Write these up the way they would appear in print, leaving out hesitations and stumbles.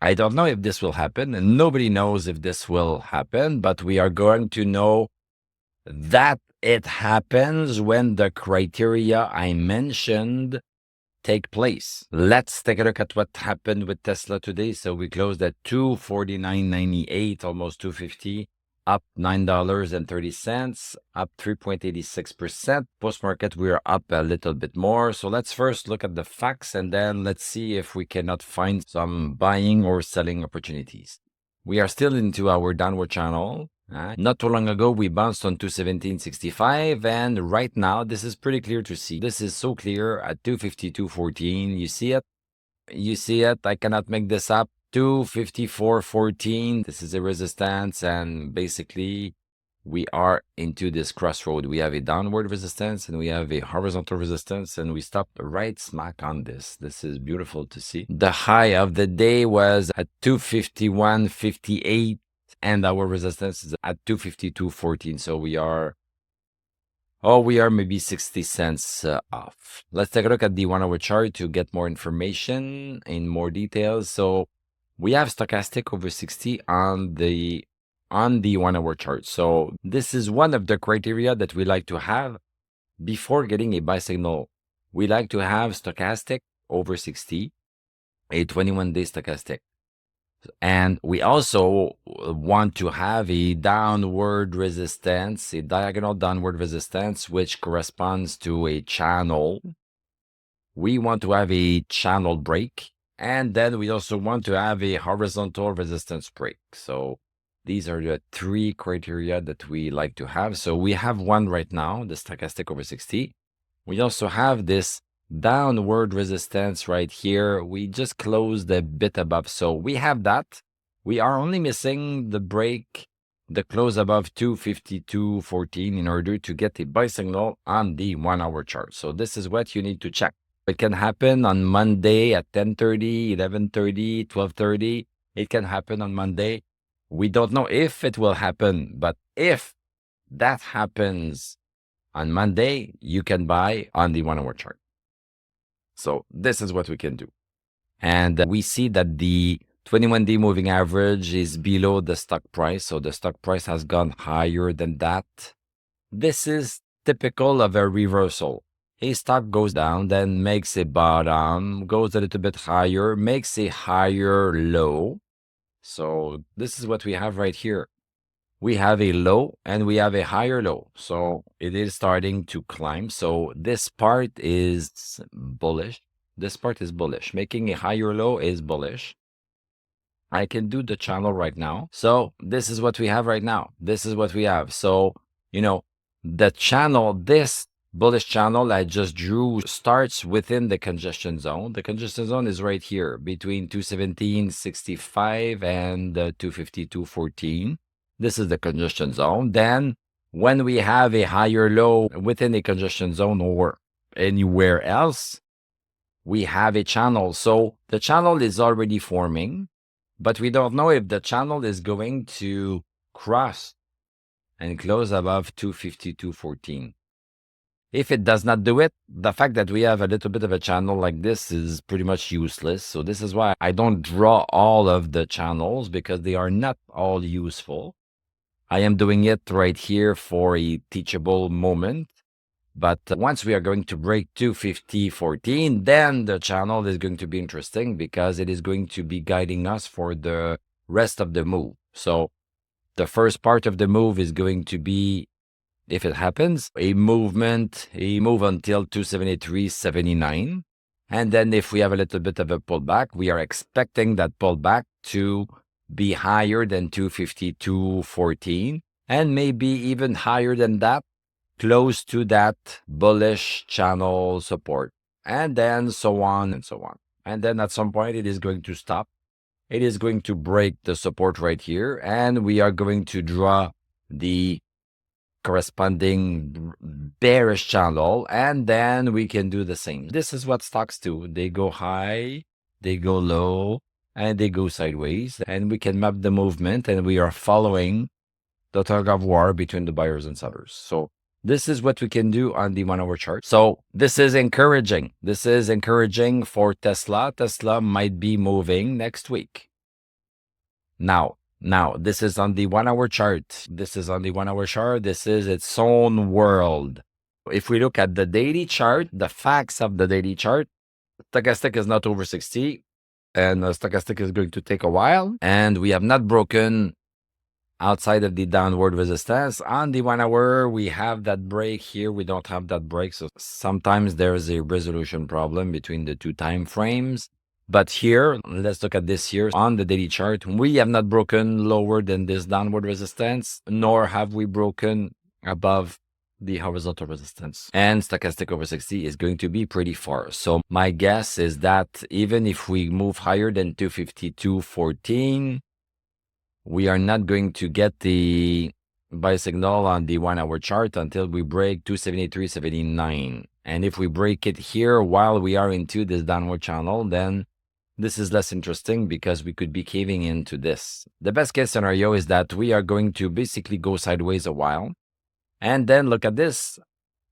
I don't know if this will happen, and nobody knows if this will happen, but we are going to know that it happens when the criteria I mentioned take place. Let's take a look at what happened with Tesla today. So we closed at 249.98, almost 250, up $9.30, up 3.86%. Post-market, we are up a little bit more. So let's first look at the facts, and then let's see if we cannot find some buying or selling opportunities. We are still into our downward channel. Not too long ago, we bounced on 217.65, and right now, this is pretty clear to see. This is so clear at 252.14. You see it? You see it? I cannot make this up. 254.14. This is a resistance, and basically, we are into this crossroad. We have a downward resistance, and we have a horizontal resistance, and we stop right smack on this. This is beautiful to see. The high of the day was at 251.58. And our resistance is at 252.14. So we are maybe 60 cents off. Let's take a look at the 1 hour chart to get more information in more details. So we have stochastic over 60 on the 1 hour chart. So this is one of the criteria that we like to have before getting a buy signal. We like to have stochastic over 60, a 21-day stochastic. And we also want to have a downward resistance, a diagonal downward resistance, which corresponds to a channel. We want to have a channel break, and then we also want to have a horizontal resistance break. So these are the three criteria that we like to have. So we have one right now, the stochastic over 60. We also have this downward resistance right here. We just closed a bit above, so we have that. We are only missing the break, the close above 252.14 in order to get a buy signal on the 1 hour chart. So this is what you need to check. It can happen on Monday at 10:30, 11:30, 12:30. It can happen on Monday. We don't know if it will happen, but if that happens on Monday, you can buy on the 1 hour chart. So this is what we can do. And we see that the 21-day moving average is below the stock price. So the stock price has gone higher than that. This is typical of a reversal. A stock goes down, then makes a bottom, goes a little bit higher, makes a higher low. So this is what we have right here. We have a low and we have a higher low. So it is starting to climb. So this part is bullish. This part is bullish. Making a higher low is bullish. I can do the channel right now. So this is what we have right now. This is what we have. So, the channel, this bullish channel I just drew starts within the congestion zone. The congestion zone is right here between 217.65 and 252.14. This is the congestion zone. Then when we have a higher low within a congestion zone or anywhere else, we have a channel. So the channel is already forming, but we don't know if the channel is going to cross and close above 252.14. If it does not do it, the fact that we have a little bit of a channel like this is pretty much useless. So this is why I don't draw all of the channels, because they are not all useful. I am doing it right here for a teachable moment. But once we are going to break 250.14, then the channel is going to be interesting because it is going to be guiding us for the rest of the move. So the first part of the move is going to be, if it happens, a move until 273.79. And then if we have a little bit of a pullback, we are expecting that pullback to be higher than 252.14 and maybe even higher than that, close to that bullish channel support, and then so on and so on. And then at some point, it is going to stop. It is going to break the support right here, and we are going to draw the corresponding bearish channel, and then we can do the same. This is what stocks do. They go high, they go low, and they go sideways, and we can map the movement, and we are following the tug of war between the buyers and sellers. So this is what we can do on the 1 hour chart. So this is encouraging. This is encouraging for Tesla. Tesla might be moving next week. Now, this is on the 1 hour chart. This is on the 1 hour chart. This is its own world. If we look at the daily chart, the facts of the daily chart, stochastic is not over 60, and stochastic is going to take a while, and we have not broken outside of the downward resistance. On the 1 hour, we have that break here. We don't have that break, so sometimes there's a resolution problem between the two time frames. But here, let's look at this here. On the daily chart, we have not broken lower than this downward resistance, nor have we broken above the horizontal resistance. And stochastic over 60 is going to be pretty far. So my guess is that even if we move higher than 252.14, we are not going to get the buy signal on the 1 hour chart until we break 273.79. And if we break it here while we are into this downward channel, then this is less interesting because we could be caving into this. The best case scenario is that we are going to basically go sideways a while. And then look at this.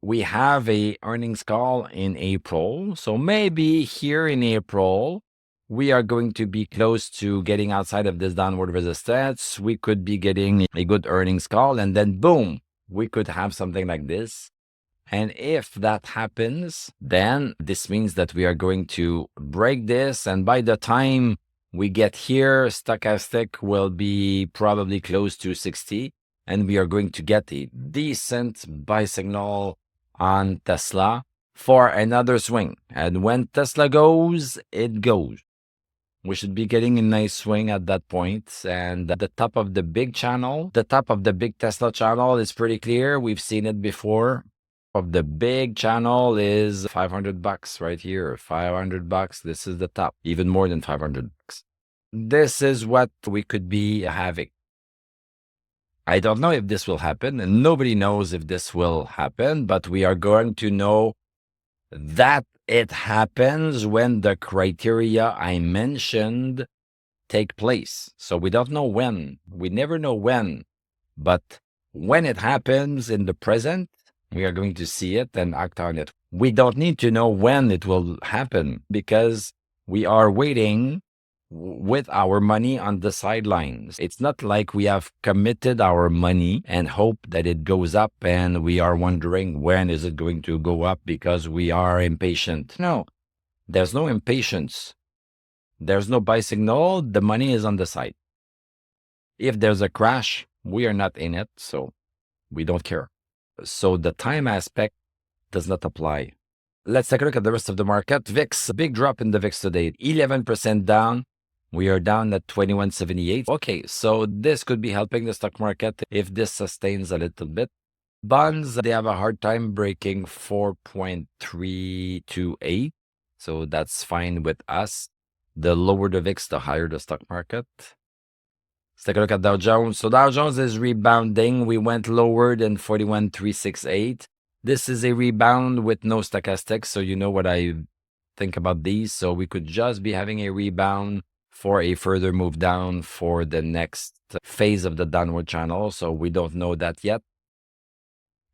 We have a earnings call in April. So maybe here in April, we are going to be close to getting outside of this downward resistance. We could be getting a good earnings call, and then boom, we could have something like this. And if that happens, then this means that we are going to break this. And by the time we get here, stochastic will be probably close to 60. And we are going to get a decent buy signal on Tesla for another swing. And when Tesla goes, it goes. We should be getting a nice swing at that point. And the top of the big channel, the top of the big Tesla channel is pretty clear. We've seen it before. Of the big channel is $500 right here. $500. This is the top, even more than $500. This is what we could be having. I don't know if this will happen, and nobody knows if this will happen, but we are going to know that it happens when the criteria I mentioned take place. So we don't know when. We never know when, but when it happens in the present, we are going to see it and act on it. We don't need to know when it will happen because we are waiting with our money on the sidelines. It's not like we have committed our money and hope that it goes up and we are wondering when is it going to go up because we are impatient. No, there's no impatience. There's no buy signal. The money is on the side. If there's a crash, we are not in it, so we don't care. So the time aspect does not apply. Let's take a look at the rest of the market. VIX, big drop in the VIX today, 11% down. We are down at 2178. Okay, so this could be helping the stock market if this sustains a little bit. Bonds, they have a hard time breaking 4.328. So that's fine with us. The lower the VIX, the higher the stock market. Let's take a look at Dow Jones. So Dow Jones is rebounding. We went lower than 41,368. This is a rebound with no stochastic. So you know what I think about these. So we could just be having a rebound for a further move down for the next phase of the downward channel. So we don't know that yet.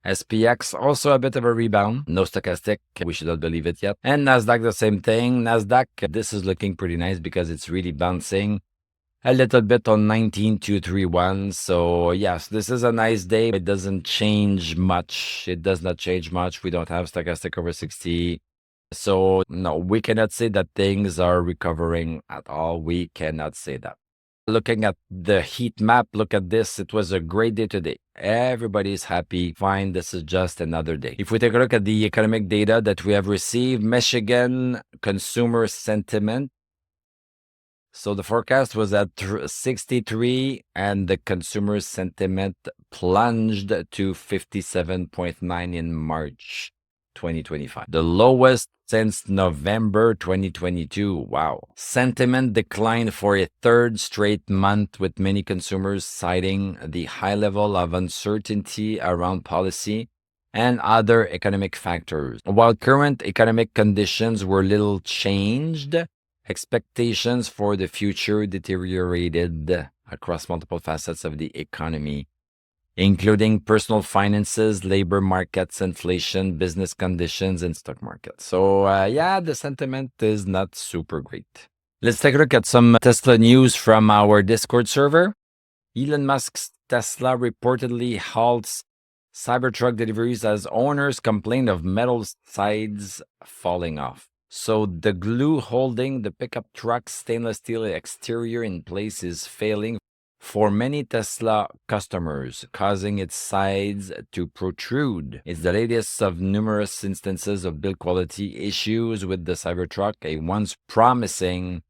SPX, also a bit of a rebound. No stochastic. We should not believe it yet. And NASDAQ, the same thing. NASDAQ, this is looking pretty nice because it's really bouncing a little bit on 19,231. So yes, this is a nice day. It doesn't change much. It does not change much. We don't have stochastic over 60. So no, we cannot say that things are recovering at all. We cannot say that. Looking at the heat map, look at this. It was a great day today. Everybody's happy. Fine, this is just another day. If we take a look at the economic data that we have received, Michigan consumer sentiment. So the forecast was at 63 and the consumer sentiment plunged to 57.9 in March 2025. The lowest since November 2022. Wow. Sentiment declined for a third straight month with many consumers citing the high level of uncertainty around policy and other economic factors. While current economic conditions were little changed, expectations for the future deteriorated across multiple facets of the economy, including personal finances, labor markets, inflation, business conditions, and stock markets. So yeah, the sentiment is not super great. Let's take a look at some Tesla news from our Discord server. Elon Musk's Tesla reportedly halts Cybertruck deliveries as owners complain of metal sides falling off. So the glue holding the pickup truck's stainless steel exterior in place is failing for many Tesla customers, causing its sides to protrude. It's the latest of numerous instances of build quality issues with the Cybertruck, a once promising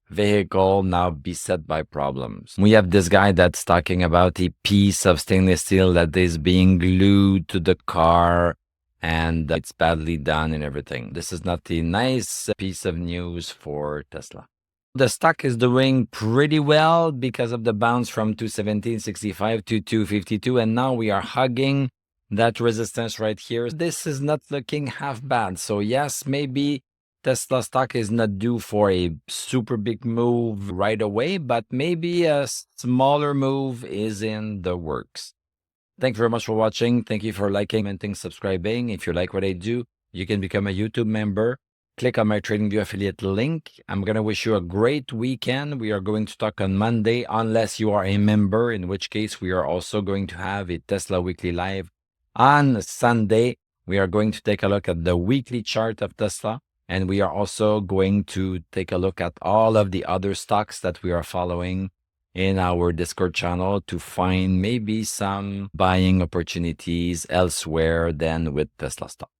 vehicle now beset by problems. We have this guy that's talking about a piece of stainless steel that is being glued to the car and it's badly done and everything. This is not a nice piece of news for Tesla. The stock is doing pretty well because of the bounce from 217.65 to 252, and now we are hugging that resistance right here. This is not looking half bad. So yes, maybe Tesla stock is not due for a super big move right away, but maybe a smaller move is in the works. Thank you very much for watching. Thank you for liking, commenting, subscribing. If you like what I do, you can become a YouTube member. Click on my TradingView affiliate link. I'm going to wish you a great weekend. We are going to talk on Monday, unless you are a member, in which case we are also going to have a Tesla Weekly Live. On Sunday, we are going to take a look at the weekly chart of Tesla. And we are also going to take a look at all of the other stocks that we are following in our Discord channel to find maybe some buying opportunities elsewhere than with Tesla stock.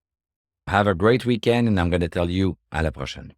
Have a great weekend, and I'm going to tell you à la prochaine.